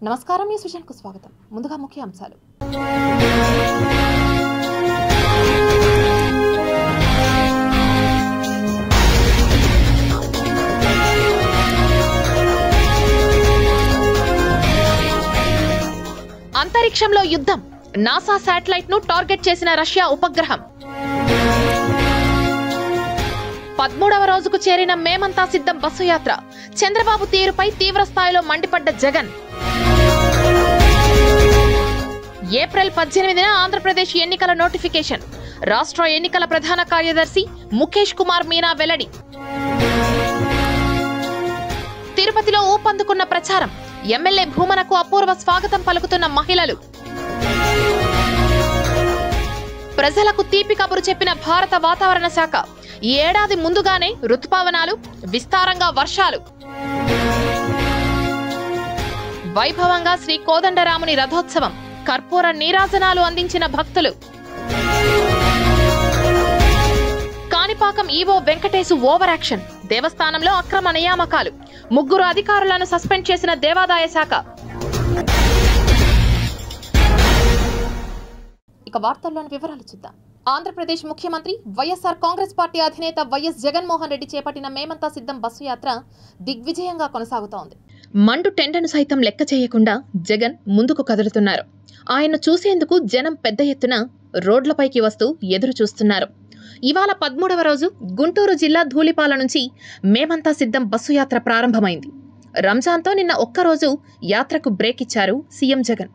నమస్కారం, న్యూస్ విజన్కు స్వాగతం. ముందుగా ముఖ్య అంశాలు. అంతరిక్షంలో యుద్ధం. నాసా శాటిలైట్ ను టార్గెట్ చేసిన రష్యా ఉపగ్రహం. 13వ రోజుకు చేరిన మేమంతా సిద్ధం బస్సు యాత్ర. చంద్రబాబు తీరుపై తీవ్ర స్థాయిలో మండిపడ్డ జగన్. ఏప్రిల్ 18న ఆంధ్రప్రదేశ్ ఎన్నికల నోటిఫికేషన్. రాష్ట్ర ఎన్నికల ప్రధాన కార్యదర్శి ముఖేష్ కుమార్ మీనా వెల్లడి. తిరుపతిలో ఊపందుకున్న ప్రచారం. ఎమ్మెల్యే భూమనకు అపూర్వ స్వాగతం పలుకుతున్న మహిళలు. ప్రజలకు తీపి కబురు చెప్పిన భారత వాతావరణ శాఖ. ఈ ఏడాది ముందుగానే రుతుపవనాలు, విస్తారంగా వర్షాలు. వైభవంగా శ్రీ కోదండరాముని రథోత్సవం. కర్పూర నీరాజనాలు అందించిన భక్తులు. Kanipakam EO Venkatesu over action. దేవస్థానంలో అక్రమ నియామకాలు. 3 అధికారులను సస్పెండ్ చేసిన దేవాదాయ శాఖ. ఇక వార్తల్లోని వివరాలు చూద్దాం. ఆంధ్రప్రదేశ్ ముఖ్యమంత్రి వైఎస్ఆర్ కాంగ్రెస్ పార్టీ అధినేత వైఎస్ జగన్మోహన్ రెడ్డి చేపట్టిన మేమంతా సిద్ధం బస్సు యాత్ర దిగ్విజయంగా కొనసాగుతోంది. మండు టెండను సైతం లెక్క చేయకుండా జగన్ ముందుకు కదులుతున్నారు. ఆయన్ను చూసేందుకు జనం పెద్ద ఎత్తున రోడ్లపైకి వస్తూ ఎదురు చూస్తున్నారు. ఇవాళ 13వ రోజు గుంటూరు జిల్లా ధూళిపాల నుంచి మేమంతా సిద్ధం బస్సు యాత్ర ప్రారంభమైంది. రంజాన్తో నిన్న ఒక్కరోజు యాత్రకు బ్రేక్ ఇచ్చారు సీఎం జగన్.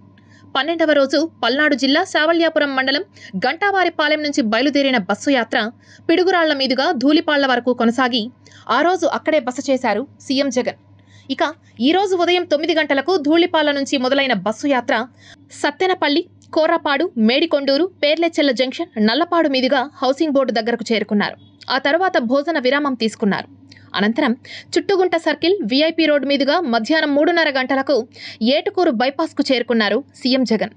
12వ రోజు పల్నాడు జిల్లా శావల్యాపురం మండలం గంటావారిపాలెం నుంచి బయలుదేరిన బస్సు యాత్ర పిడుగురాళ్ల మీదుగా ధూళిపాళ్ల వరకు కొనసాగి ఆ రోజు అక్కడే బస చేశారు సీఎం జగన్. ఇక ఈ రోజు ఉదయం 9 గంటలకు ధూళిపాల నుంచి మొదలైన బస్సు యాత్ర సత్తెనపల్లి, కోరాపాడు, మేడికొండూరు, పేర్లెచెల్ల జంక్షన్, నల్లపాడు మీదుగా హౌసింగ్ బోర్డు దగ్గరకు చేరుకున్నారు. ఆ తర్వాత భోజన విరామం తీసుకున్నారు. అనంతరం చుట్టుగుంట సర్కిల్, వీఐపీ రోడ్డు మీదుగా మధ్యాహ్నం 3:30 గంటలకు ఏటుకూరు బైపాస్కు చేరుకున్నారు సీఎం జగన్.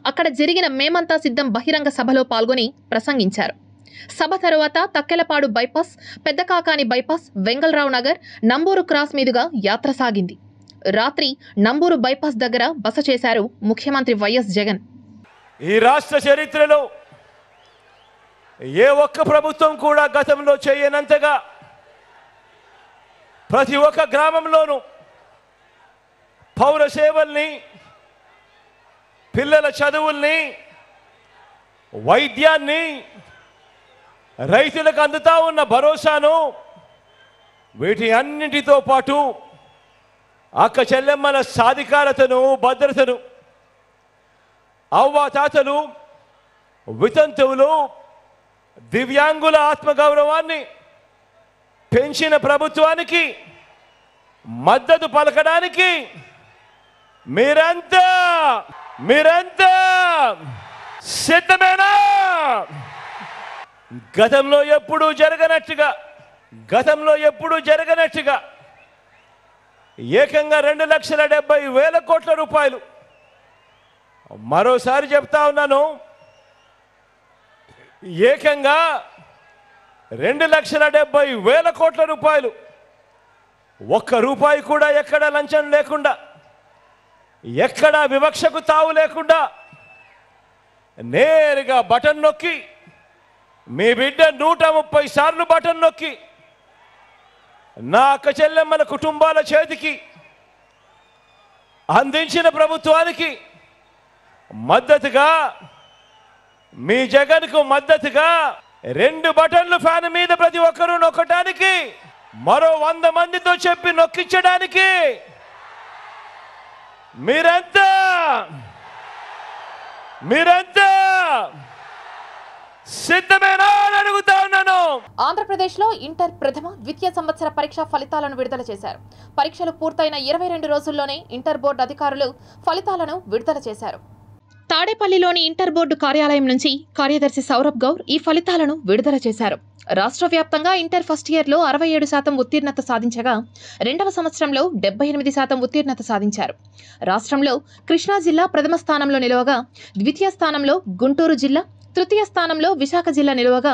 అక్కడ జరిగిన మేమంతా సిద్ధం బహిరంగ సభలో పాల్గొని ప్రసంగించారు. సభ తరువాత Takkellapadu bypass, Peddakakani bypass, Vengalarao Nagar, Namburu cross మీదుగా యాత్ర సాగింది. రాత్రి నంబూరు బైపాస్ దగ్గర బస చేశారు ముఖ్యమంత్రి వైఎస్ జగన్. ఈ రాష్ట్ర చరిత్రలో ఏ ఒక్క ప్రభుత్వం కూడా గతంలో చేయనంతగా ప్రతి ఒక్క గ్రామంలోనూ పౌర సేవల్ని, పిల్లల చదువుల్ని, వైద్యాన్ని, రైతులకు అందుతా ఉన్న భరోసాను, వీటి అన్నింటితో పాటు అక్క చెల్లెమ్మల సాధికారతను, భద్రతను, అవ్వాతాతలు, వితంతువులు, దివ్యాంగుల ఆత్మగౌరవాన్ని పెంచిన ప్రభుత్వానికి మద్దతు పలకడానికి మీరంతా సిద్ధమేనా? గతంలో ఎప్పుడూ జరగనట్టుగా ఏకంగా 2,70,000 కోట్ల రూపాయలు. మరోసారి చెప్తా ఉన్నాను, ఏకంగా 2,70,000 కోట్ల రూపాయలు. ఒక్క రూపాయి కూడా ఎక్కడ లంచం లేకుండా, ఎక్కడ వివక్షకు తావు లేకుండా నేరుగా బటన్ నొక్కి, మీ బిడ్డ 130 సార్లు బటన్ నొక్కి నా అక్క చెల్లెమ్మల కుటుంబాల చేతికి అందించిన ప్రభుత్వానికి మద్దతుగా, మీ జగన్కు మద్దతుగా 2 బటన్లు ఫ్యాన్ మీద ప్రతి ఒక్కరూ నొక్కడానికి, మరో 100 మందితో చెప్పి నొక్కించడానికి మీరంతా సిద్ధమేనా అని అడుగుతా ఉన్నాను. ఆంధ్రప్రదేశ్ లో ఇంటర్ ప్రథమ, ద్వితీయ సంవత్సర పరీక్షా ఫలితాలను విడుదల చేశారు. పరీక్షలు పూర్తయిన 22 రోజుల్లోనే ఇంటర్ బోర్డు అధికారులు ఫలితాలను విడుదల చేశారు. తాడేపల్లిలోని ఇంటర్ బోర్డు కార్యాలయం నుంచి కార్యదర్శి సౌరభ్ గౌర్ ఈ ఫలితాలను విడుదల చేశారు. రాష్ట్ర వ్యాప్తంగా ఇంటర్ ఫస్ట్ ఇయర్లో 67% ఉత్తీర్ణత సాధించగా, 2వ సంవత్సరంలో 78% ఉత్తీర్ణత సాధించారు. రాష్ట్రంలో కృష్ణా జిల్లా ప్రథమ స్థానంలో నిలవగా, ద్వితీయ స్థానంలో గుంటూరు జిల్లా, తృతీయ స్థానంలో విశాఖ జిల్లా నిలవగా,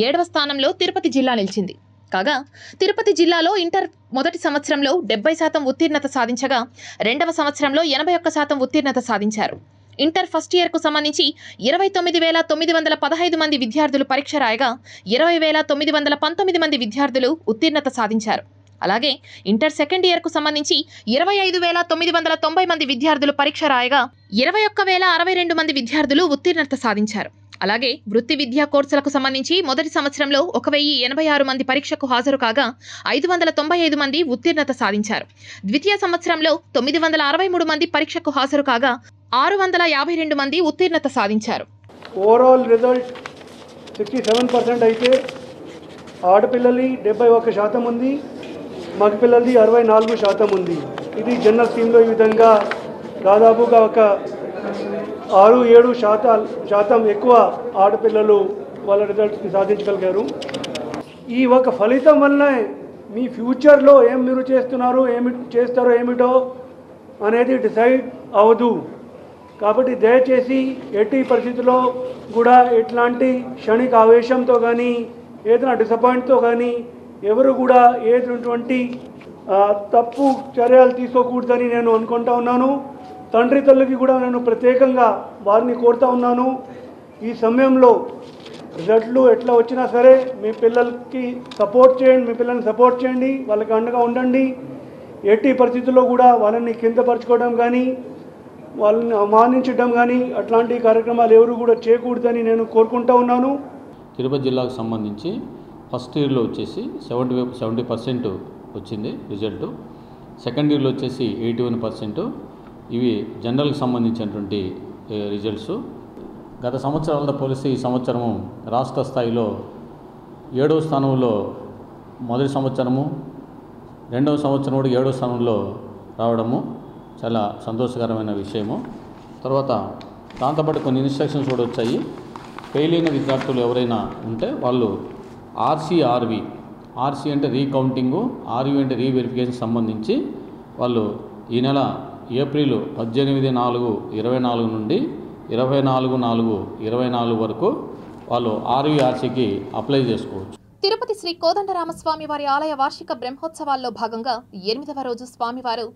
7వ స్థానంలో తిరుపతి జిల్లా నిలిచింది. కాగా తిరుపతి జిల్లాలో ఇంటర్ మొదటి సంవత్సరంలో 70% ఉత్తీర్ణత సాధించగా రెండవ సంవత్సరంలో 81% ఉత్తీర్ణత సాధించారు. ఇంటర్ ఫస్ట్ ఇయర్కు సంబంధించి 29,915 మంది విద్యార్థులు పరీక్ష రాయగా 20,919 మంది విద్యార్థులు ఉత్తీర్ణత సాధించారు. అలాగే ఇంటర్ సెకండ్ ఇయర్కు సంబంధించి 25,990 మంది విద్యార్థులు పరీక్ష రాయగా 21,062 మంది విద్యార్థులు ఉత్తీర్ణత సాధించారు. అలాగే వృత్తి విద్యా కోర్సులకు సంబంధించి మొదటి సంవత్సరంలో 1,086 మంది పరీక్షకు హాజరు కాగా 595 మంది ఉత్తీర్ణత సాధించారు. ద్వితీయ సంవత్సరంలో 963 మంది పరీక్షకు హాజరు కాగా 652 మంది ఉత్తీర్ణత సాధించారు. ఓవరాల్ రిజల్ట్ 67% అయితే ఆడపిల్లలి 71% ఉంది, మగపిల్లలది 64% ఉంది. ఇది జనరల్ స్కీమ్లో ఈ విధంగా దాదాపుగా ఒక 6-7 శాతం ఎక్కువ ఆడపిల్లలు వాళ్ళ రిజల్ట్స్ని సాధించగలిగారు. ఈ ఒక ఫలితం వల్లనే మీ ఫ్యూచర్లో మీరు చేస్తున్నారో చేస్తారో ఏమిటో అనేది డిసైడ్ అవ్వదు. కాబట్టి దయచేసి ఎట్టి పరిస్థితుల్లో కూడా ఎట్లాంటి క్షణిక ఆవేశంతో కానీ ఏదైనా డిసప్పాయింట్తో కానీ ఎవరు కూడా ఏటువంటి తప్పు చర్యలు తీసుకోకూడదని నేను అనుకుంటా ఉన్నాను. తండ్రి తల్లికి కూడా నేను ప్రత్యేకంగా వారిని కోరుతా ఉన్నాను. ఈ సమయంలో రిజల్ట్లు ఎట్లా వచ్చినా సరే మీ పిల్లలకి సపోర్ట్ చేయండి, మీ పిల్లల్ని సపోర్ట్ చేయండి, వాళ్ళకి అండగా ఉండండి. ఎట్టి పరిస్థితుల్లో కూడా వాళ్ళని కిందపరచుకోవడం కానీ వాళ్ళని అవమానించడం కానీ అట్లాంటి కార్యక్రమాలు ఎవరు కూడా చేయకూడదని నేను కోరుకుంటా ఉన్నాను. తిరుపతి జిల్లాకు సంబంధించి ఫస్ట్ ఇయర్లో వచ్చేసి 70% వచ్చింది రిజల్టు. సెకండ్ ఇయర్లో వచ్చేసి 81%. ఇవి జనరల్కి సంబంధించినటువంటి రిజల్ట్స్. గత సంవత్సరాలతో పోలిస్తే ఈ సంవత్సరము రాష్ట్ర స్థాయిలో 7వ స్థానంలో మొదటి సంవత్సరము, రెండవ సంవత్సరం కూడా 7వ స్థానంలో రావడము చాలా సంతోషకరమైన విషయము. తర్వాత దాంతోపాటు కొన్ని ఇన్స్ట్రక్షన్స్ కూడా వచ్చాయి. ఫెయిల్ అయిన విద్యార్థులు ఎవరైనా ఉంటే వాళ్ళు ఆర్సీ అంటే రీకౌంటింగు, ఆర్యు అంటే రీవెరిఫికేషన్ సంబంధించి వాళ్ళు ఈ నెల ఏప్రిల్ 18/4/24 నుండి 24/4/24 వరకు వాళ్ళు ఆర్సీకి అప్లై చేసుకోవచ్చు. తిరుపతి శ్రీ కోదండరామస్వామి వారి ఆలయ వార్షిక బ్రహ్మోత్సవాల్లో భాగంగా 8వ రోజు స్వామివారు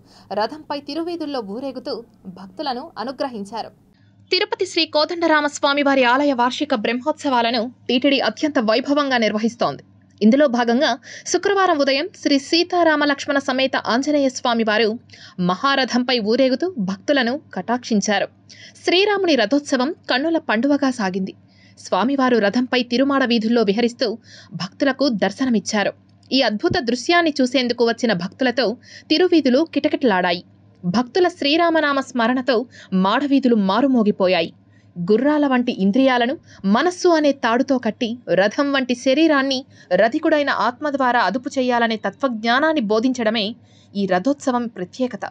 రథంపై తిరువీధుల్లో ఊరేగుతూ భక్తులను అనుగ్రహించారు. తిరుపతి శ్రీ కోదండరామస్వామి వారి ఆలయ వార్షిక బ్రహ్మోత్సవాలను టీటీడీ అత్యంత వైభవంగా నిర్వహిస్తోంది. ఇందులో భాగంగా శుక్రవారం ఉదయం శ్రీ సీతారామ లక్ష్మణ సమేత ఆంజనేయ స్వామి వారు మహారథంపై ఊరేగుతూ భక్తులను కటాక్షించారు. శ్రీరాముని రథోత్సవం కన్నుల పండువగా సాగింది. స్వామివారు రథంపై తిరుమాడ వీధుల్లో విహరిస్తూ భక్తులకు దర్శనమిచ్చారు. ఈ అద్భుత దృశ్యాన్ని చూసేందుకు వచ్చిన భక్తులతో తిరువీధులు కిటకిటలాడాయి. భక్తుల శ్రీరామనామ స్మరణతో మాడవీధులు మారుమోగిపోయాయి. గుర్రాల వంటి ఇంద్రియాలను మనస్సు అనే తాడుతో కట్టి రథం వంటి శరీరాన్ని రథికుడైన ఆత్మ ద్వారా అదుపు చేయాలనే తత్వజ్ఞానాన్ని బోధించడమే ఈ రథోత్సవం ప్రత్యేకత.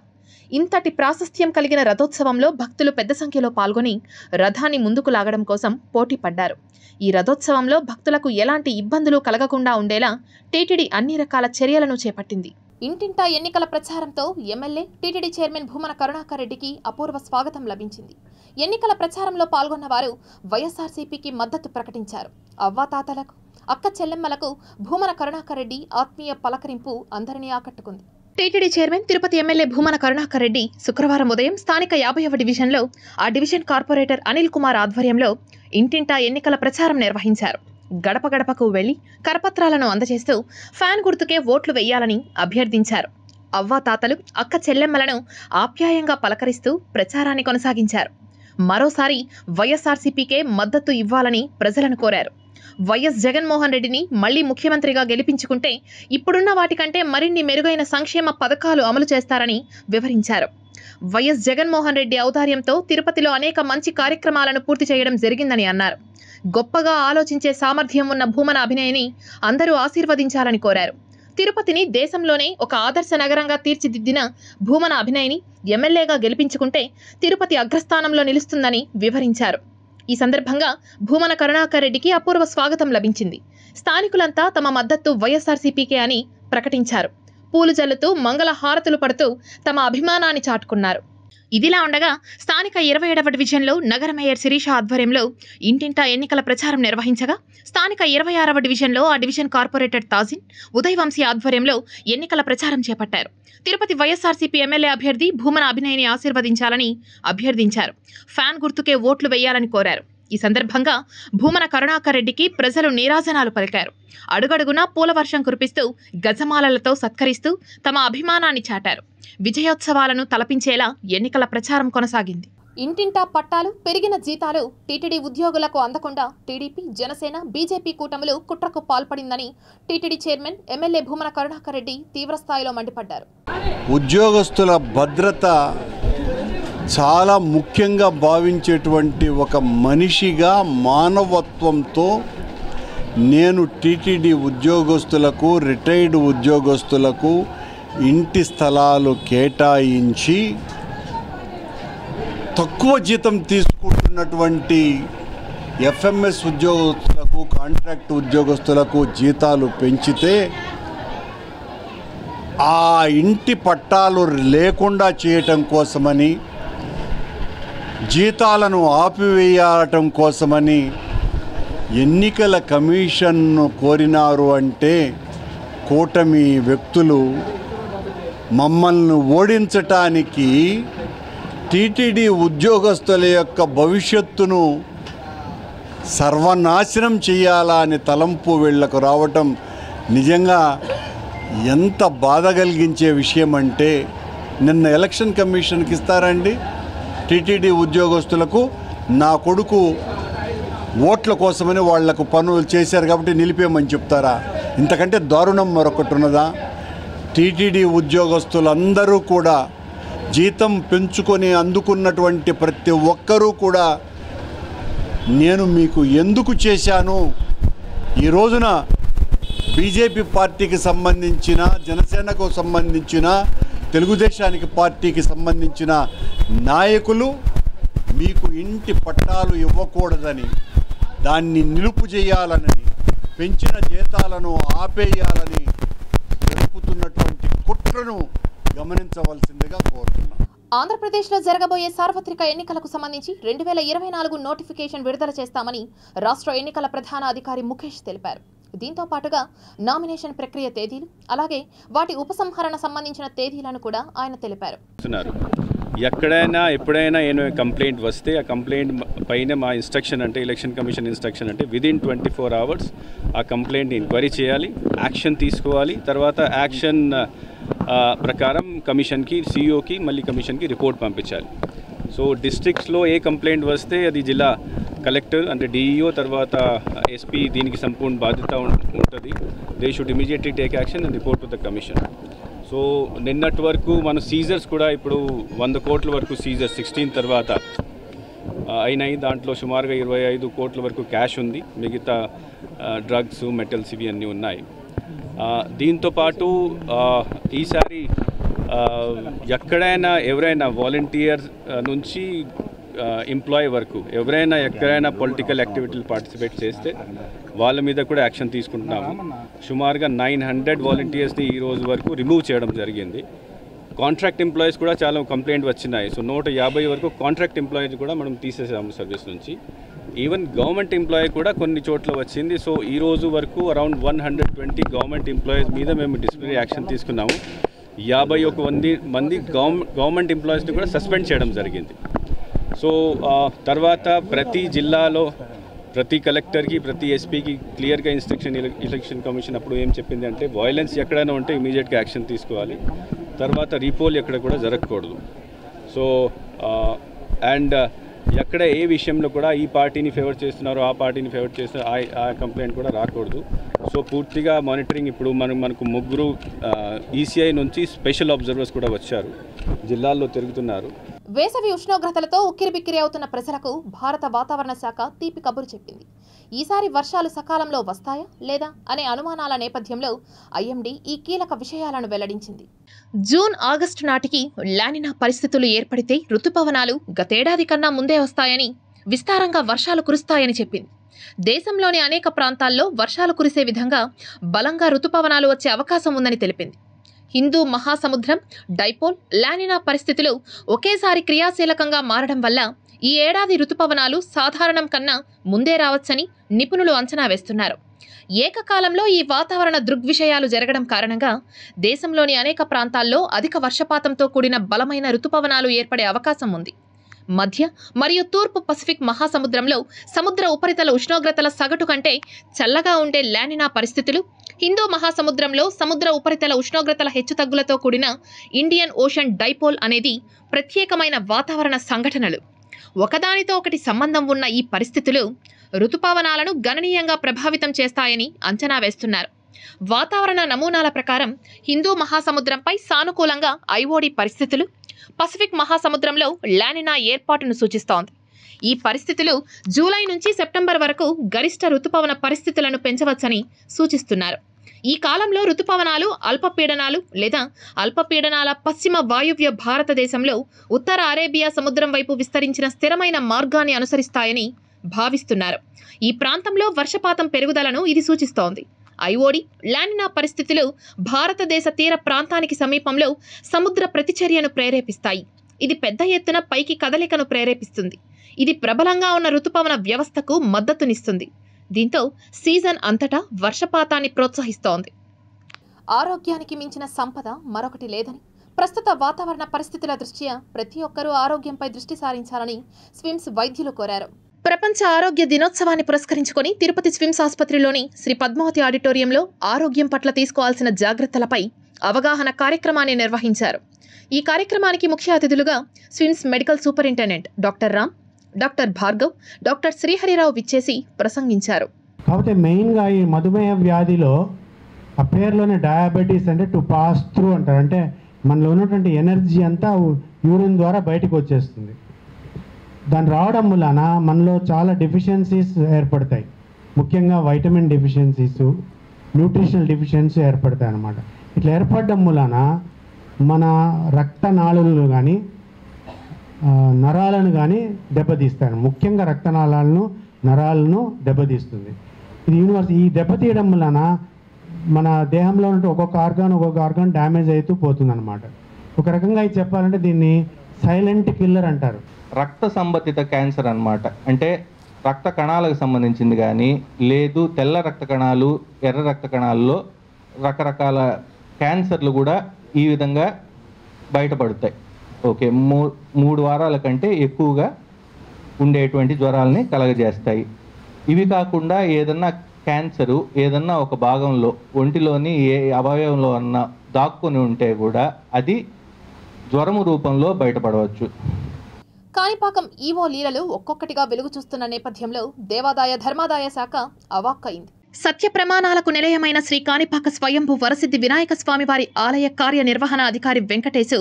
ఇంతటి ప్రాశస్త్యం కలిగిన రథోత్సవంలో భక్తులు పెద్ద సంఖ్యలో పాల్గొని రథాన్ని ముందుకు లాగడం కోసం పోటీ పడ్డారు. ఈ రథోత్సవంలో భక్తులకు ఎలాంటి ఇబ్బందులు కలగకుండా ఉండేలా టీటీడీ అన్ని రకాల చర్యలను చేపట్టింది. ఇంటింటా ఎన్నికల ప్రచారంతో MLA TTD chairman Bhumana Karunakar రెడ్డికి అపూర్వ స్వాగతం లభించింది. ఎన్నికల ప్రచారంలో పాల్గొన్న వారు వైఎస్ఆర్సీపీకి మద్దతు ప్రకటించారు. అవ్వాతాతలకు, అక్క చెల్లెమ్మలకు భూమన కరుణాకర్ రెడ్డి ఆత్మీయ పలకరింపు అందరినీ ఆకట్టుకుంది. TTD chairman Tirupati MLA Bhumana Karunakar Reddy శుక్రవారం ఉదయం స్థానిక 50వ డివిజన్లో ఆ డివిజన్ కార్పొరేటర్ అనిల్ కుమార్ ఆధ్వర్యంలో ఇంటింటా ఎన్నికల ప్రచారం నిర్వహించారు. గడప గడపకు వెళ్లి కరపత్రాలను అందజేస్తూ ఫ్యాన్ గుర్తుకే ఓట్లు వేయాలని అభ్యర్థించారు. అవ్వాతాతలు, అక్క చెల్లెమ్మలను ఆప్యాయంగా పలకరిస్తూ ప్రచారాన్ని కొనసాగించారు. మరోసారి వైఎస్ఆర్సీపీకే మద్దతు ఇవ్వాలని ప్రజలను కోరారు. వైఎస్ జగన్మోహన్ రెడ్డిని మళ్లీ ముఖ్యమంత్రిగా గెలిపించుకుంటే ఇప్పుడున్న వాటికంటే మరిన్ని మెరుగైన సంక్షేమ పథకాలు అమలు చేస్తారని వివరించారు. వైఎస్ జగన్మోహన్ రెడ్డి ఔదార్యంతో తిరుపతిలో అనేక మంచి కార్యక్రమాలను పూర్తి చేయడం జరిగిందని అన్నారు. గొప్పగా ఆలోచించే సామర్థ్యం ఉన్న భూమన అభినయని అందరూ ఆశీర్వదించాలని కోరారు. తిరుపతిని దేశంలోనే ఒక ఆదర్శ నగరంగా తీర్చిదిద్దిన భూమన అభినయని ఎమ్మెల్యేగా గెలిపించుకుంటే తిరుపతి అగ్రస్థానంలో నిలుస్తుందని వివరించారు. ఈ సందర్భంగా భూమన కరుణాకర్ రెడ్డికి అపూర్వ స్వాగతం లభించింది. స్థానికులంతా తమ మద్దతు వైఎస్ఆర్సీపీకే అని ప్రకటించారు. పూలు జల్లుతూ మంగళ హారతులు పడుతూ తమ అభిమానాన్ని చాటుకున్నారు. ఇదిలా ఉండగా స్థానిక 27వ డివిజన్లో నగర మేయర్ శిరీష ఆధ్వర్యంలో ఇంటింటా ఎన్నికల ప్రచారం నిర్వహించగా స్థానిక 26వ డివిజన్లో ఆ డివిజన్ కార్పొరేటర్ తాజిన్ ఉదయవంశీ ఆధ్వర్యంలో ఎన్నికల ప్రచారం చేపట్టారు. తిరుపతి వైఎస్ఆర్సీపీ ఎమ్మెల్యే అభ్యర్థి భూమన అభినయని ఆశీర్వదించాలని అభ్యర్థించారు. ఫ్యాన్ గుర్తుకే ఓట్లు వేయాలని కోరారు. ఈ సందర్భంగా భూమన కరుణాకర్ రెడ్డికి ప్రజలు నీరాజనాలు పలికారు. అడుగడుగునా పూల వర్షం కురిపిస్తూ గజమాలలతో సత్కరిస్తూ తమ అభిమానాన్ని చాటారు. విజయోత్సవాలను తలపించేలా ఎన్నికల ప్రచారం కొనసాగింది. ఇంటింటా పట్టాలు, పెరిగిన జీతాలు టీటీడీ ఉద్యోగులకు అందకుండా టీడీపీ, జనసేన, బీజేపీ కూటములు కుట్రకు పాల్పడిందని TTD chairman MLA Bhumana Karunakar Reddy తీవ్రస్థాయిలో మండిపడ్డారు. ఉద్యోగస్తుల భద్రత చాలా ముఖ్యంగా భావించేటువంటి ఒక మనిషిగా మానవత్వంతో నేను టీటీడీ ఉద్యోగస్తులకు, రిటైర్డ్ ఉద్యోగస్తులకు ఇంటి స్థలాలు కేటాయించి తక్కువ జీతం తీసుకుంటున్నటువంటి ఎఫ్ఎంఎస్ ఉద్యోగస్తులకు, కాంట్రాక్ట్ ఉద్యోగస్తులకు జీతాలు పెంచితే ఆ ఇంటి పట్టాలు లేకుండా చేయటం కోసమని, జీతాలను ఆపివేయటం కోసమని ఎన్నికల కమిషన్ను కోరినారు అంటే కూటమి వ్యక్తులు మమ్మల్ని ఓడించటానికి టీటీడీ ఉద్యోగస్తుల యొక్క భవిష్యత్తును సర్వనాశనం చేయాలా అని తలంపు వీళ్లకు రావటం నిజంగా ఎంత బాధ కలిగించే విషయం అంటే, నిన్న ఎలక్షన్ కమిషన్కి ఇస్తారండి టీటీడీ ఉద్యోగస్తులకు నా కొడుకు ఓట్ల కోసమని వాళ్లకు పనులు చేశారు కాబట్టి నిలిపేయమని చెప్తారా? ఇంతకంటే దారుణం మరొకటి ఉన్నదా? టీటీడీ ఉద్యోగస్తులందరూ కూడా జీతం పెంచుకొని అందుకున్నటువంటి ప్రతి ఒక్కరూ కూడా నేను మీకు ఎందుకు చేశాను, ఈ రోజున బీజేపీ పార్టీకి సంబంధించిన, జనసేనకు సంబంధించిన, తెలుగుదేశానికి పార్టీకి సంబంధించిన నాయకులు మీకు ఇంటి పట్టాలు ఇవ్వకూడదని, దాన్ని నిలుపు చేయాలని, పెంచిన జీతాలను ఆపేయాలని జరుపుతున్నటువంటి కుట్రను గమనించవలసిందిగా కోరుతున్నాను. ఆంధ్రప్రదేశ్లో జరగబోయే సార్వత్రిక ఎన్నికలకు సంబంధించి 2024 నోటిఫికేషన్ విడుదల చేస్తామని రాష్ట్ర ఎన్నికల ప్రధాన అధికారి ముఖేష్ తెలిపారు. దీంతో పాటుగా నామినేషన్ ప్రక్రియ తేదీలు, అలాగే వాటి ఉపసంహరణ సంబంధించిన తేదీలను కూడా ఆయన తెలిపారు. ఎక్కడైనా ఎప్పుడైనా ఏమైనా కంప్లైంట్ వస్తే ఆ కంప్లైంట్ పైన మా ఇన్స్ట్రక్షన్ అంటే ఎలక్షన్ కమిషన్ ఇన్స్ట్రక్షన్ అంటే విదిన్ 24 hours ఆ కంప్లైంట్ని ఎంక్వైరీ చేయాలి, యాక్షన్ తీసుకోవాలి. తర్వాత యాక్షన్ ప్రకారం కమిషన్కి, సిఇఓకి, మళ్ళీ కమిషన్కి రిపోర్ట్ పంపించాలి. సో డిస్ట్రిక్ట్స్లో ఏ కంప్లైంట్ వస్తే అది జిల్లా కలెక్టర్ అంటే డిఈఓ, తర్వాత ఎస్పీ దీనికి సంపూర్ణ బాధ్యత ఉంటుంది. They should immediately take action and report to the commission. So నిన్నటి వరకు మన సీజర్స్ కూడా ఇప్పుడు 100 కోట్ల వరకు సీజర్స్ 16 తర్వాత అయినాయి. దాంట్లో సుమారుగా 25 కోట్ల వరకు క్యాష్ ఉంది, మిగతా డ్రగ్స్, మెటల్స్ ఇవి అన్నీ ఉన్నాయి. దీంతోపాటు ఈసారి ఎక్కడైనా ఎవరైనా వాలంటీర్ నుంచి ఎంప్లాయీ వరకు ఎవరైనా ఎక్కడైనా పొలిటికల్ యాక్టివిటీలు పార్టిసిపేట్ చేస్తే వాళ్ళ మీద కూడా యాక్షన్ తీసుకుంటున్నాము. సుమారుగా 900 వాలంటీర్స్ని ఈ రోజు వరకు రిమూవ్ చేయడం జరిగింది. కాంట్రాక్ట్ ఎంప్లాయీస్ కూడా చాలా కంప్లైంట్ వచ్చినాయి. సో 150 వరకు కాంట్రాక్ట్ ఎంప్లాయీస్ కూడా మనం తీసేసాము సర్వీస్ నుంచి. ఈవెన్ గవర్నమెంట్ ఎంప్లాయీ కూడా కొన్ని చోట్ల వచ్చింది. సో ఈ రోజు వరకు అరౌండ్ 120 గవర్నమెంట్ ఎంప్లాయీస్ మీద మేము డిసిప్లినరీ యాక్షన్ తీసుకున్నాము. 51 మంది గవర్నమెంట్ ఎంప్లాయీస్ని కూడా సస్పెండ్ చేయడం జరిగింది. సో తర్వాత ప్రతి జిల్లాలో ప్రతి కలెక్టర్కి, ప్రతి ఎస్పీకి క్లియర్గా ఇన్స్ట్రక్షన్ ఎలక్షన్ కమిషన్ అప్పుడు ఏం చెప్పింది అంటే వయలెన్స్ ఎక్కడైనా ఉంటే ఇమీడియట్గా యాక్షన్ తీసుకోవాలి. తర్వాత రీపోల్ ఎక్కడ కూడా జరగకూడదు. సో అండ్ ఎక్కడ ఏ విషయంలో కూడా ఈ పార్టీని ఫేవర్ చేస్తున్నారో ఆ పార్టీని ఫేవర్ చేస్తున్నారు ఆ కంప్లైంట్ కూడా రాకూడదు. సో పూర్తిగా మానిటరింగ్ ఇప్పుడు మనకు 3 ఈసీఐ నుంచి స్పెషల్ అబ్జర్వర్స్ కూడా వచ్చారు, జిల్లాల్లో తిరుగుతున్నారు. వేసవి ఉష్ణోగ్రతలతో ఉక్కిరిబిక్కిరి అవుతున్న ప్రజలకు భారత వాతావరణ శాఖ తీపి కబురు చెప్పింది. ఈసారి వర్షాలు సకాలంలో వస్తాయా లేదా అనే అనుమానాల నేపథ్యంలో ఐఎండీ ఈ కీలక విషయాలను వెల్లడించింది. జూన్, ఆగస్టు నాటికి లానినా పరిస్థితులు ఏర్పడితే రుతుపవనాలు గతేడాది కన్నా ముందే వస్తాయని, విస్తారంగా వర్షాలు కురుస్తాయని చెప్పింది. దేశంలోని అనేక ప్రాంతాల్లో వర్షాలు కురిసే విధంగా బలంగా రుతుపవనాలు వచ్చే అవకాశం ఉందని తెలిపింది. హిందూ మహాసముద్రం, డైపోల్, లానినా పరిస్థితులు ఒకేసారి క్రియాశీలకంగా మారడం వల్ల ఈ ఏడాది రుతుపవనాలు సాధారణం కన్నా ముందే రావచ్చని నిపుణులు అంచనా వేస్తున్నారు. ఏకకాలంలో ఈ వాతావరణ దృగ్విషయాలు జరగడం కారణంగా దేశంలోని అనేక ప్రాంతాల్లో అధిక వర్షపాతంతో కూడిన బలమైన రుతుపవనాలు ఏర్పడే అవకాశం ఉంది. మధ్య మరియు తూర్పు పసిఫిక్ మహాసముద్రంలో సముద్ర ఉపరితల ఉష్ణోగ్రతల సగటు కంటే చల్లగా ఉండే లానినా పరిస్థితులు, హిందూ మహాసముద్రంలో సముద్ర ఉపరితల ఉష్ణోగ్రతల హెచ్చుతగ్గులతో కూడిన ఇండియన్ ఓషన్ డైపోల్ అనేది ప్రత్యేకమైన వాతావరణ సంఘటనలు. ఒకదానితో ఒకటి సంబంధం ఉన్న ఈ పరిస్థితులు రుతుపవనాలను గణనీయంగా ప్రభావితం చేస్తాయని అంచనా వేస్తున్నారు. వాతావరణ నమూనాల ప్రకారం హిందూ మహాసముద్రంపై సానుకూలంగా ఐఓడి పరిస్థితులు, పసిఫిక్ మహాసముద్రంలో లానినా ఏర్పాటును సూచిస్తోంది. ఈ పరిస్థితులు జూలై నుంచి సెప్టెంబర్ వరకు గరిష్ట రుతుపవన పరిస్థితులను పెంచవచ్చని సూచిస్తున్నారు. ఈ కాలంలో రుతుపవనాలు అల్పపీడనాలు లేదా అల్పపీడనాల పశ్చిమ వాయువ్య భారతదేశంలో ఉత్తర అరేబియా సముద్రం వైపు విస్తరించిన స్థిరమైన మార్గాన్ని అనుసరిస్తాయని భావిస్తున్నారు. ఈ ప్రాంతంలో వర్షపాతం పెరుగుదలను ఇది సూచిస్తోంది. ఐఓడి, లానినా పరిస్థితులు భారతదేశ తీర ప్రాంతానికి సమీపంలో సముద్ర ప్రతిచర్యను ప్రేరేపిస్తాయి. ఇది పెద్ద ఎత్తున పైకి కదలికను ప్రేరేపిస్తుంది. ఇది ప్రబలంగా ఉన్న రుతుపవన వ్యవస్థకు మద్దతునిస్తుంది. దీంతో సీజన్ అంతటా వర్షపాతాన్ని ప్రోత్సహిస్తోంది. ఆరోగ్యానికి మించిన సంపద మరొకటి లేదని, ప్రస్తుత వాతావరణ పరిస్థితుల దృష్ట్యా ప్రతి ఒక్కరూ ఆరోగ్యంపై దృష్టి సారించాలని స్విమ్స్ వైద్యులు కోరారు. ప్రపంచ ఆరోగ్య దినోత్సవాన్ని పురస్కరించుకొని తిరుపతి స్విమ్స్ ఆసుపత్రిలోని శ్రీ పద్మావతి ఆడిటోరియంలో ఆరోగ్యం పట్ల తీసుకోవాల్సిన జాగ్రత్తలపై అవగాహన కార్యక్రమాన్ని నిర్వహించారు. ఈ కార్యక్రమానికి ముఖ్య అతిథులుగా SVIMS medical superintendent doctor Ram, doctor Bhargav, doctor Srihari Rao విచ్చేసి ప్రసంగించారు. కాకపోతే మెయిన్గా ఈ మధుమేహ వ్యాధిలో ఆ పేరులోనే డయాబెటీస్ అంటే టు పాస్ త్రూ అంటారు. అంటే మనలో ఉన్నటువంటి ఎనర్జీ అంతా యూరిన్ ద్వారా బయటకు వచ్చేస్తుంది. దాన్ని రావడం వలన మనలో చాలా డెఫిషియన్సీస్ ఏర్పడతాయి. ముఖ్యంగా వైటమిన్ డెఫిషియన్సీస్, న్యూట్రిషనల్ డెఫిషియన్సీ ఏర్పడతాయి అన్నమాట. ఇట్లా ఏర్పడడం వలన మన రక్తనాళాలను కానీ నరాలను కానీ దెబ్బతీస్తాయి. ముఖ్యంగా రక్తనాళాలను, నరాలను దెబ్బతీస్తుంది. ఇది ఈ దెబ్బతీయడం వలన మన దేహంలో ఉంటే ఒక్కొక్క ఆర్గాన్ డ్యామేజ్ అవుతూ పోతుందన్నమాట. ఒక రకంగా ఇది చెప్పాలంటే దీన్ని సైలెంట్ కిల్లర్ అంటారు. రక్త సంబంధిత క్యాన్సర్ అన్నమాట. అంటే రక్త కణాలకు సంబంధించింది కానీ లేదు, తెల్ల రక్త కణాలు, ఎర్ర రక్త కణాల్లో రకరకాల క్యాన్సర్లు కూడా ఈ విధంగా బయటపడతాయి. ఓకే, 3 వారాల కంటే ఎక్కువగా ఉండేటువంటి జ్వరాలని కలగజేస్తాయి. ఇవి కాకుండా ఏదన్నా క్యాన్సరు ఏదన్నా ఒక భాగంలో ఒంటిలోని ఏ అవయవంలో అన్నా దాక్కుని ఉంటే కూడా అది జ్వరము రూపంలో బయటపడవచ్చు. కాణిపాకం ఈవో లీలలు ఒక్కొక్కటిగా వెలుగు చూస్తున్న నేపథ్యంలో దేవాదాయ ధర్మాదాయ శాఖ అవాక్కయింది. సత్య ప్రమాణాలకు నిలయమైన శ్రీ కాణిపాక స్వయంభూ వరసిద్ధి వినాయక స్వామివారి ఆలయ కార్యనిర్వహణ అధికారి వెంకటేశు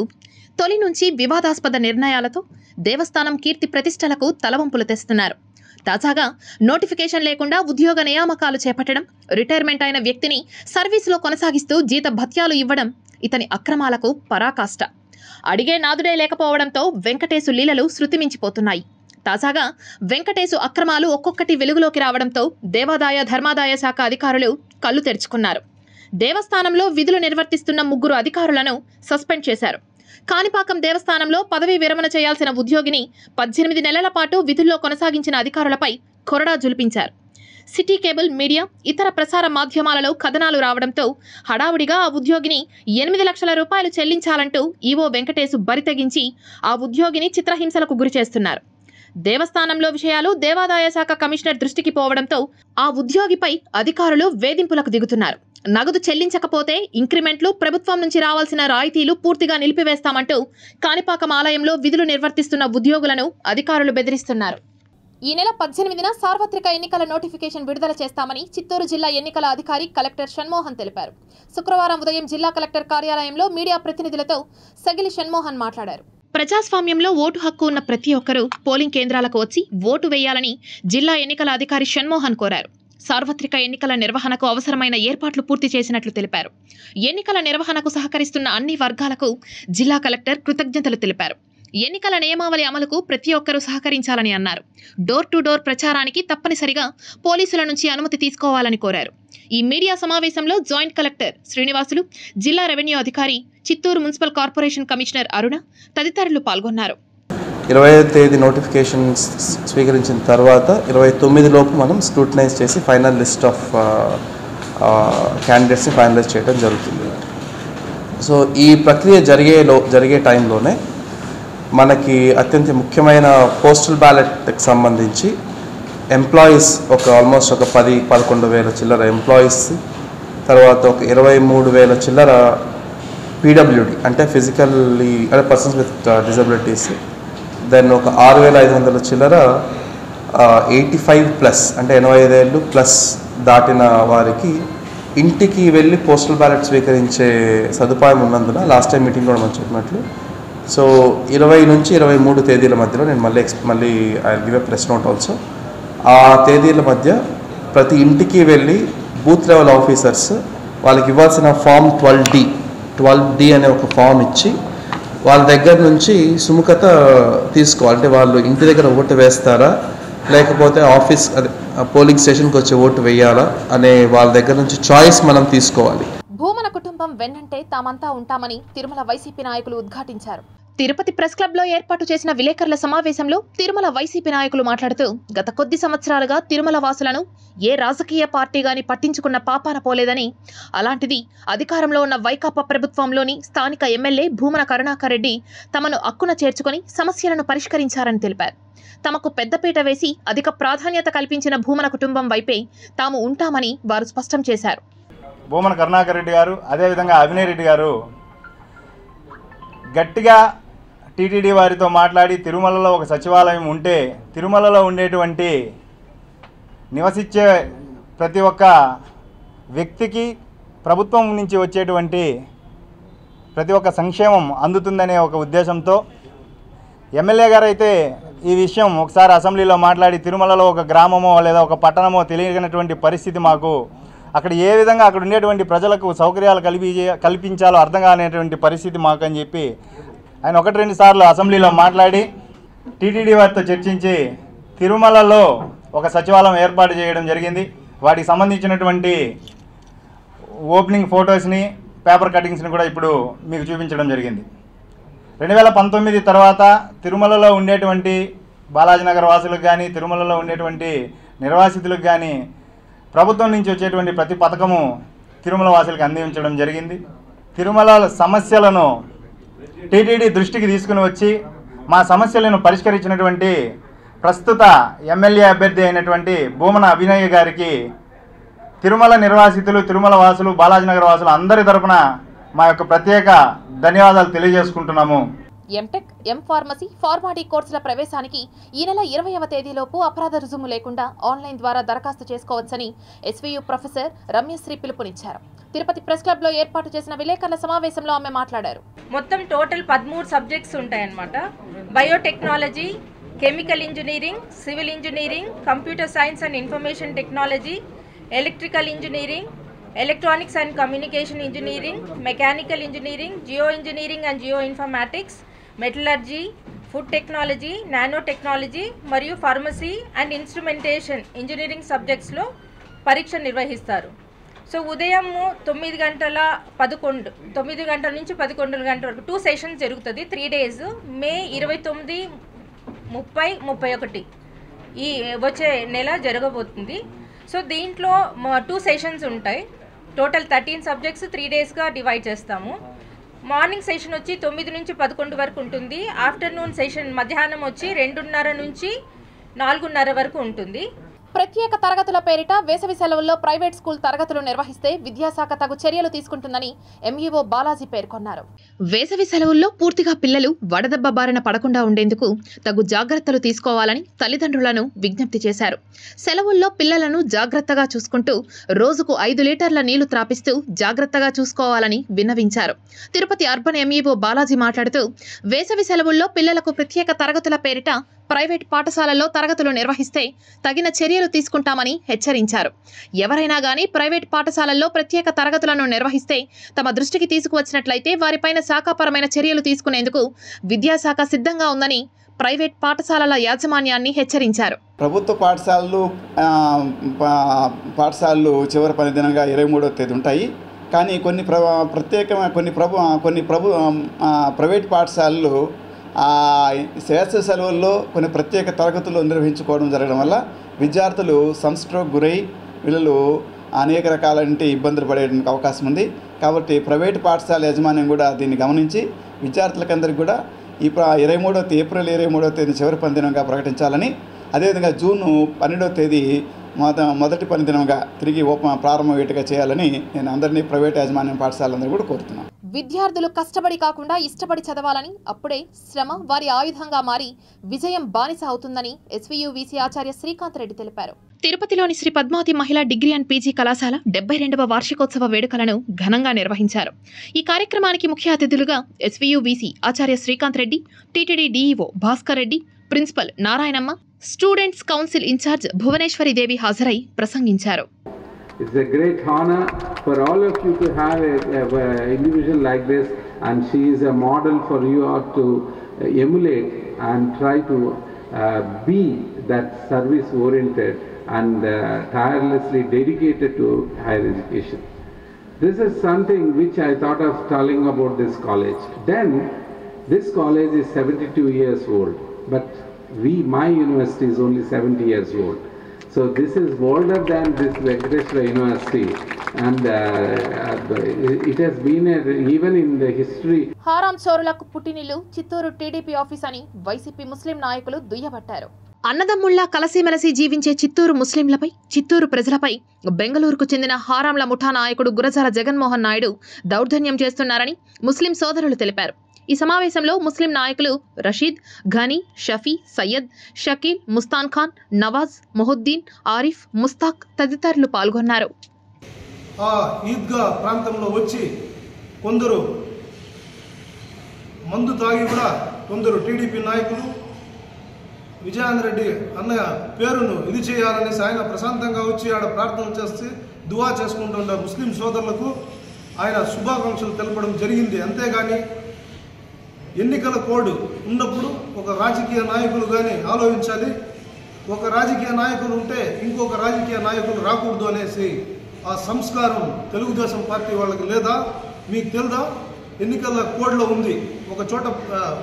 తొలి నుంచి వివాదాస్పద నిర్ణయాలతో దేవస్థానం కీర్తి ప్రతిష్టలకు తలవంపులు తెస్తున్నారు. తాజాగా నోటిఫికేషన్ లేకుండా ఉద్యోగ నియామకాలు చేపట్టడం, రిటైర్మెంట్ అయిన వ్యక్తిని సర్వీసులో కొనసాగిస్తూ జీత భత్యాలు ఇవ్వడం ఇతని అక్రమాలకు పరాకాష్ట. అడిగే నాదుడే లేకపోవడంతో వెంకటేశు లీలలు శృతిమించిపోతున్నాయి. తాజాగా వెంకటేశు అక్రమాలు ఒక్కొక్కటి వెలుగులోకి రావడంతో దేవాదాయ ధర్మాదాయ శాఖ అధికారులు కళ్ళు తెరుచుకున్నారు. దేవస్థానంలో విధులు నిర్వర్తిస్తున్న 3 అధికారులను సస్పెండ్ చేశారు. కాణిపాకం దేవస్థానంలో పదవీ విరమణ చేయాల్సిన ఉద్యోగిని 18 నెలల పాటు విధుల్లో కొనసాగించిన అధికారులపై కొరడా జులిపించారు. సిటీ కేబుల్, మీడియా, ఇతర ప్రసార మాధ్యమాలలో కథనాలు రావడంతో హడావుడిగా ఆ ఉద్యోగిని 8 లక్షల రూపాయలు చెల్లించాలంటూ ఈవో వెంకటేశు బరితెగించి ఆ ఉద్యోగిని చిత్రహింసలకు గురిచేస్తున్నారు. దేవస్థానంలో విషయాలు దేవాదాయ శాఖ కమిషనర్ దృష్టికి పోవడంతో ఆ ఉద్యోగిపై అధికారులు వేధింపులకు దిగుతున్నారు. నగదు చెల్లించకపోతే ఇంక్రిమెంట్లు, ప్రభుత్వం నుంచి రావాల్సిన రాయితీలు పూర్తిగా నిలిపివేస్తామంటూ కాణిపాకం ఆలయంలో విధులు నిర్వర్తిస్తున్న ఉద్యోగులను అధికారులు బెదిరిస్తున్నారు. ఈ నెల 18న సార్వత్రిక ఎన్నికల నోటిఫికేషన్ విడుదల చేస్తామని చిత్తూరు జిల్లా ఎన్నికల అధికారి కలెక్టర్ షణ్మోహన్ తెలిపారు. శుక్రవారం ఉదయం జిల్లా కలెక్టర్ కార్యాలయంలో మీడియా ప్రతినిధులతో సగిలి షణ్మోహన్ మాట్లాడారు. ప్రజాస్వామ్యంలో ఓటు హక్కు ఉన్న ప్రతి ఒక్కరూ పోలింగ్ కేంద్రాలకు వచ్చి ఓటు వేయాలని జిల్లా ఎన్నికల అధికారి షణ్మోహన్ కోరారు. సార్వత్రిక ఎన్నికల నిర్వహణకు అవసరమైన ఏర్పాట్లు పూర్తి చేసినట్లు తెలిపారు. ఎన్నికల నిర్వహణకు సహకరిస్తున్న అన్ని వర్గాలకు జిల్లా కలెక్టర్ కృతజ్ఞతలు తెలిపారు. ఎన్నికల నియమావళి అమలుకు ప్రతి ఒక్కరూ సహకరించాలని అన్నారు. డోర్ టు డోర్ ప్రచారానికి తప్పనిసరిగా పోలీసుల నుంచి అనుమతి తీసుకోవాలని కోరారు. ఈ మీడియా సమావేశంలో జాయింట్ కలెక్టర్ శ్రీనివాసులు, జిల్లా రెవెన్యూ అధికారి, చిత్తూరు మున్సిపల్ కార్పొరేషన్ కమిషనర్ అరుణ తదితరులు పాల్గొన్నారు. 20వ తేదీ నోటిఫికేషన్ స్వీకరించిన తర్వాత 29 లోపు మనం స్క్రూటనైజ్ చేసి ఫైనల్ లిస్ట్ ఆఫ్ క్యాండిడేట్స్ని ఫైనలైజ్ చేయడం జరుగుతుంది. సో ఈ ప్రక్రియ జరిగే టైంలోనే మనకి అత్యంత ముఖ్యమైన పోస్టల్ బ్యాలెట్కి సంబంధించి ఎంప్లాయీస్ ఆల్మోస్ట్ ఒక 10-11 వేల చిల్లర ఎంప్లాయీస్, తర్వాత ఒక 23 వేల చిల్లర పీడబ్ల్యూడి అంటే ఫిజికల్లీ అంటే పర్సన్స్ విత్ డిజబిలిటీస్, దెన్ ఒక 6,500 చిల్లర 85+ అంటే 85 ఏళ్ళు ప్లస్ దాటిన వారికి ఇంటికి వెళ్ళి పోస్టల్ బ్యాలెట్ స్వీకరించే సదుపాయం ఉన్నందున లాస్ట్ టైం మీటింగ్లో మనం చెప్పినట్లు సో 20 నుంచి 23 తేదీల మధ్యలో నేను మళ్ళీ I give a press note also. ఆ తేదీల మధ్య ప్రతి ఇంటికి వెళ్ళి బూత్ లెవెల్ ఆఫీసర్స్ వాళ్ళకి ఇవ్వాల్సిన ఫామ్ 12D అనే ఒక ఫామ్ ఇచ్చి వాళ్ళ దగ్గర నుంచి సుముఖత తీసుకోవాలి. అంటే వాళ్ళు ఇంటి దగ్గర ఓటు వేస్తారా లేకపోతే ఆఫీస్ పోలింగ్ స్టేషన్కి వచ్చి ఓటు వేయాలా అనే వాళ్ళ దగ్గర నుంచి చాయిస్ మనం తీసుకోవాలి. భూమన కుటుంబం వెన్నంటే తామంతా ఉంటామని తిరుమల వైసీపీ నాయకులు ఉద్ఘాటించారు. తిరుపతి ప్రెస్ క్లబ్ లో ఏర్పాటు చేసిన విలేకరుల సమావేశంలో తిరుమల వైసీపీ నాయకులు మాట్లాడుతూ గత కొద్ది సంవత్సరాలుగా తిరుమల వాసులను ఏ రాజకీయ పార్టీ గాని పట్టించుకున్న పాపాన పోలేదని, అలాంటిది అధికారంలో ఉన్న వైకాపా ప్రభుత్వంలోని స్థానిక ఎమ్మెల్యే భూమన కరుణాకర్ రెడ్డి తమను అక్కున చేర్చుకుని సమస్యలను పరిష్కరించారని తెలిపారు. తమకు పెద్దపీట వేసి అధిక ప్రాధాన్యత కల్పించిన భూమన కుటుంబం వైపే తాము ఉంటామని వారు స్పష్టం చేశారు. భూమన కరుణాకర్ రెడ్డి గారు, అదేవిధంగా అభినయ్ రెడ్డి గారు గట్టిగా టీటీడీ వారితో మాట్లాడి తిరుమలలో ఒక సచివాలయం ఉంటే తిరుమలలో ఉండేటువంటి నివసించే ప్రతి ఒక్క వ్యక్తికి ప్రభుత్వం నుంచి వచ్చేటువంటి ప్రతి ఒక్క సంక్షేమం అందుతుందనే ఒక ఉద్దేశంతో ఎమ్మెల్యే గారు అయితే ఈ విషయం ఒకసారి అసెంబ్లీలో మాట్లాడి తిరుమలలో ఒక గ్రామమో లేదా ఒక పట్టణమో తెలియనటువంటి పరిస్థితి మాకు, అక్కడ ఏ విధంగా అక్కడ ఉండేటువంటి ప్రజలకు సౌకర్యాలు కల్పించాలో అర్థం కానిటువంటి పరిస్థితి మాకు అని చెప్పి ఆయన 1-2 సార్లు అసెంబ్లీలో మాట్లాడి టీటీడీ వారితో చర్చించి తిరుమలలో ఒక సచివాలయం ఏర్పాటు చేయడం జరిగింది. వాటికి సంబంధించినటువంటి ఓపెనింగ్ ఫొటోస్ని, పేపర్ కటింగ్స్ని కూడా ఇప్పుడు మీకు చూపించడం జరిగింది. 2019 తర్వాత తిరుమలలో ఉండేటువంటి బాలాజీనగర్ వాసులకు కానీ తిరుమలలో ఉండేటువంటి నిర్వాసితులకు కానీ ప్రభుత్వం నుంచి వచ్చేటువంటి ప్రతి పథకము తిరుమల వాసులకు అందించడం జరిగింది. తిరుమల సమస్యలను టీటీడీ దృష్టికి తీసుకుని వచ్చి మా సమస్యలను పరిష్కరించినటువంటి ప్రస్తుత ఎమ్మెల్యే అభ్యర్థి అయినటువంటి భూమన అభినయ్ గారికి తిరుమల నిర్వాసితులు, తిరుమల వాసులు, బాలాజీనగర్ వాసులు అందరి తరపున మా యొక్క ప్రత్యేక ధన్యవాదాలు తెలియజేసుకుంటున్నాము. ఎంటెక్, ఎం ఫార్మసీ, ఫార్మాడీ కోర్సుల ప్రవేశానికి ఈ నెల 20వ తేదీలోపు అపరాధ రుజుము లేకుండా ఆన్లైన్ ద్వారా దరఖాస్తు చేసుకోవచ్చని ఎస్వీయు ప్రొఫెసర్ రమ్యశ్రీ పిలుపునిచ్చారు. తిరుపతి ప్రెస్ క్లబ్ లో ఏర్పాటు చేసిన విలేకరుల సమావేశంలో ఆమె మాట్లాడారు. మొత్తం టోటల్ 13 సబ్జెక్ట్స్ ఉంటాయన్నమాట. Biotechnology, chemical engineering, civil engineering, computer science and information technology, electrical engineering, electronics and communication engineering, mechanical engineering, geo engineering and geo informatics, metallurgy, food technology, nano technology మరియు ఫార్మసీ అండ్ ఇన్స్ట్రుమెంటేషన్ ఇంజనీరింగ్ సబ్జెక్ట్స్లో పరీక్ష నిర్వహిస్తారు. So ఉదయం 9 గంటల నుంచి 11 గంటల వరకు 2 sessions జరుగుతుంది. 3 days, మే 29, 30, 31 ఈ వచ్చే నెల జరగబోతుంది. సో దీంట్లో 2 సెషన్స్ ఉంటాయి. టోటల్ 13 సబ్జెక్ట్స్ 3 daysగా డివైడ్ చేస్తాము. మార్నింగ్ సెషన్ వచ్చి 9 నుంచి 11 వరకు ఉంటుంది. ఆఫ్టర్నూన్ సెషన్ మధ్యాహ్నం వచ్చి 2:30 నుంచి 4:30 వరకు ఉంటుంది. ప్రత్యేక తరగతుల పేరిట వేసవి సెలవుల్లో ప్రైవేట్ స్కూల్ తరగతులు నిర్వహిస్తే విద్యాశాఖ తగు చర్యలు తీసుకుంటుందని ఎంఈఓ బాలాజీ పేర్కొన్నారు. వేసవి సెలవుల్లో పూర్తిగా పిల్లలు వడదెబ్బ బారిన పడకుండా ఉండేందుకు తగు జాగ్రత్తలు తీసుకోవాలని తల్లిదండ్రులను విజ్ఞప్తి చేశారు. సెలవుల్లో పిల్లలను జాగ్రత్తగా చూసుకుంటూ రోజుకు 5 లీటర్ల నీళ్లు త్రాపిస్తూ జాగ్రత్తగా చూసుకోవాలని విన్నవించారు. తిరుపతి అర్బన్ ఎంఈఓ బాలాజీ మాట్లాడుతూ వేసవి సెలవుల్లో పిల్లలకు ప్రత్యేక తరగతుల పేరిట ప్రైవేట్ పాఠశాలల్లో తరగతులు నిర్వహిస్తే తగిన చర్యలు తీసుకుంటామని హెచ్చరించారు. ఎవరైనా గానీ ప్రైవేట్ పాఠశాలల్లో ప్రత్యేక తరగతులను నిర్వహిస్తే తమ దృష్టికి తీసుకువచ్చినట్లయితే వారిపైన శాఖాపరమైన చర్యలు తీసుకునేందుకు విద్యాశాఖ సిద్ధంగా ఉందని ప్రైవేట్ పాఠశాలల యాజమాన్యాన్ని హెచ్చరించారు. ప్రభుత్వ పాఠశాలలు చివరి పనిదినంగా 23వ తేదీ ఉంటాయి. కానీ కొన్ని ప్రైవేట్ పాఠశాలలు వేసవి సెలవుల్లో కొన్ని ప్రత్యేక తరగతులు నిర్వహించుకోవడం జరగడం వల్ల విద్యార్థులు సన్స్ట్రోక్ గురై వీళ్ళు అనేక రకాలంటి ఇబ్బందులు పడేయడానికి అవకాశం ఉంది. కాబట్టి ప్రైవేట్ పాఠశాల యాజమాన్యం కూడా దీన్ని గమనించి విద్యార్థులకందరికీ కూడా ఏప్రిల్ 23వ తేదీ చివరి పనిదినంగా ప్రకటించాలని, అదేవిధంగా జూన్ 12వ తేదీ మొదటి పనిదినంగా తిరిగి ప్రారంభమయ్యేట్టుగా చేయాలని నేను అందరినీ ప్రైవేట్ యాజమాన్యం పాఠశాలందరూ కూడా కోరుతున్నాను. విద్యార్థులు కష్టపడి కాకుండా ఇష్టపడి చదవాలని, అప్పుడే శ్రమ వారి ఆయుధంగా మారి విజయం బానిస అవుతుందని ఎస్వీయూవీసీ ఆచార్య శ్రీకాంత్ రెడ్డి తెలిపారు. తిరుపతిలోని శ్రీ పద్మావతి మహిళా డిగ్రీ అండ్ పీజీ కళాశాల 72వ వార్షికోత్సవ వేడుకలను ఘనంగా నిర్వహించారు. ఈ కార్యక్రమానికి ముఖ్య అతిథులుగా ఎస్వీయూవీసీ ఆచార్య Srikanth Reddy, TTD DEO Bhaskar Reddy, principal Narayanamma, students council incharge Bhuvaneswari Devi హాజరై ప్రసంగించారు. It's a great honor for all of you to have a individual like this, and she is a model for you all to emulate and try to be that service oriented and tirelessly dedicated to higher education. This is something which I thought of telling about this college. Then this college is 72 years old, but my university is only 70 years old. So this is older than this Venkateshwara University, and it has been even in the history. హారాం చోరులకు పుట్టినిల్లు Chittoor TDP office అని YCP ముస్లిం నాయకులు దుయ్యబట్టారు. అన్నదమ్ముళ్లా కలసిమెలసి జీవించే చిత్తూరు ముస్లింలపై, చిత్తూరు ప్రజలపై బెంగళూరుకు చెందిన హారాంల ముఠా నాయకుడు గురజాల జగన్మోహన్ నాయుడు దౌర్జన్యం చేస్తున్నారని ముస్లిం సోదరులు తెలిపారు. ఈ సమావేశంలో ముస్లిం నాయకులు రషీద్, ఘనీ, షఫీ, సయ్యద్, షకీల్, ముస్తాన్ ఖాన్, నవాజ్, మొహుద్దీన్, ఆరిఫ్, ముస్తాక్ తదితరులు పాల్గొన్నారు. ఆ ఈద్గా ప్రాంతంలో వచ్చి కొందరు మందు తాగి కూడా కొందరు టీడీపీ నాయకులు విజయాంధ్ర రెడ్డి అన్న పేరును ఇది చేయాలని ఆయన ప్రశాంతంగా వచ్చి ఆడ ప్రార్థన చేసి దువా చేసుకుంటున్న ముస్లిం సోదరులకు ఆయన శుభాకాంక్షలు తెలపడం జరిగింది. అంతేగాని ఎన్నికల కోడ్ ఉన్నప్పుడు ఒక రాజకీయ నాయకులు కానీ ఆలోచించాలి. ఒక రాజకీయ నాయకులు ఉంటే ఇంకొక రాజకీయ నాయకులు రాకూడదు అనేసి ఆ సంస్కారం తెలుగుదేశం పార్టీ వాళ్ళకి లేదా? మీకు తెలుదా? ఎన్నికల కోడ్లో ఉంది. ఒక చోట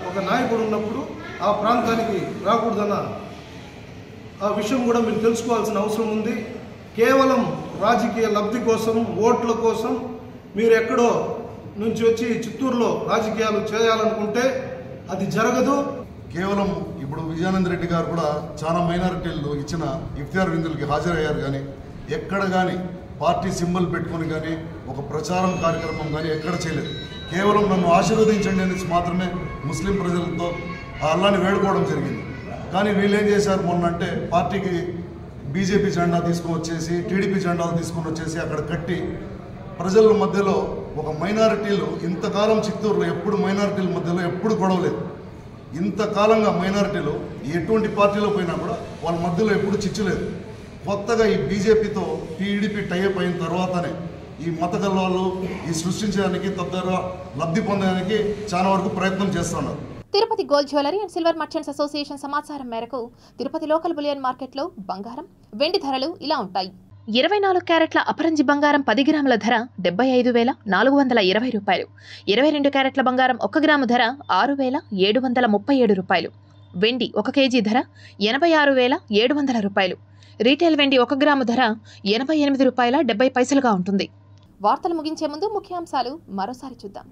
ఒక నాయకుడు ఉన్నప్పుడు ఆ ప్రాంతానికి రాకూడదన్న ఆ విషయం కూడా మీరు తెలుసుకోవాల్సిన అవసరం ఉంది. కేవలం రాజకీయ లబ్ధి కోసం, ఓట్ల కోసం మీరు ఎక్కడో నుంచి వచ్చి చిత్తూరులో రాజకీయాలు చేయాలనుకుంటే అది జరగదు. కేవలం ఇప్పుడు విజయానంద రెడ్డి గారు కూడా చాలా మైనారిటీలు ఇచ్చిన ఇఫ్తార్ విందులకి హాజరయ్యారు, కానీ ఎక్కడ కానీ పార్టీ సింబల్ పెట్టుకొని కానీ ఒక ప్రచారం కార్యక్రమం కానీ ఎక్కడ చేయలేదు. కేవలం నన్ను ఆశీర్వదించండి అనేసి మాత్రమే ముస్లిం ప్రజలతో ఆ అల్లాని వేడుకోవడం జరిగింది. కానీ వీళ్ళు ఏం చేశారు మొన్న అంటే పార్టీకి బీజేపీ జెండా తీసుకొని వచ్చేసి, టీడీపీ జెండాలు తీసుకొని వచ్చేసి అక్కడ కట్టి ప్రజల మధ్యలో ఒక మైనారిటీలు ఇంతకాలం చిత్తూరులో ఎప్పుడు మైనారిటీల మధ్యలో ఎప్పుడు గొడవలేదు. ఇంతకాలంగా మైనారిటీలు ఎటువంటి పార్టీలో పోయినా కూడా వాళ్ళ మధ్యలో ఎప్పుడు చిచ్చులేదు. కొత్తగా ఈ బీజేపీతో టీడీపీ టైఅప్ అయిన తర్వాతనే ఈ మత గల్వాళ్ళు ఈ సృష్టించడానికి తద్వారా లబ్ధి పొందడానికి చాలా వరకు ప్రయత్నం చేస్తున్నారు. Tirupati gold jewellery and silver merchants association సమాచారం మేరకు తిరుపతి లోకల్ బులియన్ మార్కెట్లో బంగారం, వెండి ధరలు ఇలా ఉంటాయి. 24 క్యారెట్ల అపరంజి బంగారం 10 గ్రాముల ధర 75,420 రూపాయలు. 22 క్యారెట్ల బంగారం 1 గ్రాము ధర 6,737 రూపాయలు. వెండి 1 కేజీ ధర 86,700 రూపాయలు. రీటైల్ వెండి 1 గ్రాము ధర 88 రూపాయల 70 పైసలుగా ఉంటుంది. వార్తలు ముగించే ముందు ముఖ్యాంశాలు మరోసారి చూద్దాం.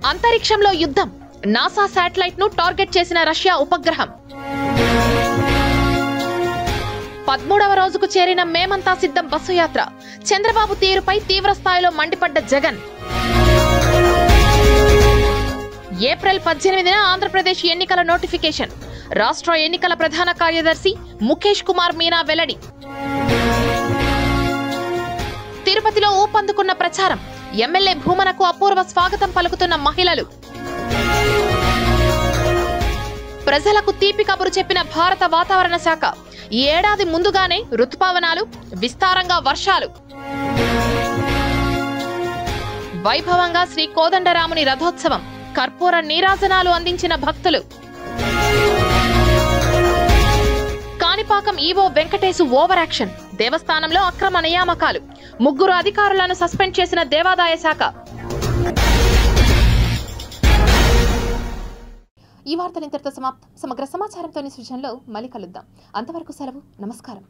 అంతరిక్షంలో యుద్ధం, నాసా శాటిలైట్ ను టార్గెట్ చేసిన రష్యా ఉపగ్రహం. 13వ రోజుకు చేరిన మేమంతా సిద్ధం బస్సు యాత్ర, చంద్రబాబు తీరుపై తీవ్ర స్థాయిలో మండిపడ్డ జగన్. ఏప్రిల్ 18న ఆంధ్రప్రదేశ్ ఎన్నికల నోటిఫికేషన్, రాష్ట్ర ఎన్నికల ప్రధాన కార్యదర్శి ముఖేష్ కుమార్ మీనా వెల్లడి. తిరుపతిలో ఊపందుకున్న ప్రచారం, ఎమ్మెల్యే భూమనకు అపూర్వ స్వాగతం పలుకుతున్న మహిళలు. ప్రజలకు తీపి కబురు చెప్పిన భారత వాతావరణ శాఖ ఈ ఏడాది ముందుగానే రుతుపవనాలు, విస్తారంగా వర్షాలు. వైభవంగా శ్రీ కోదండరాముని రథోత్సవం, కర్పూర నీరాజనాలు అందించిన భక్తులు. Kanipakam EO Venkatesu over action, దేవస్థానంలో అక్రమ నియామకాలు, 3 అధికారులను సస్పెండ్ చేసిన దేవాదాయ శాఖ. ఈ వార్తలు ఇంతటితో సమాప్తం. సమగ్ర సమాచారంతోని సృజనలో మళ్ళీ కలుద్దాం. అంతవరకు సెలవు. నమస్కారం.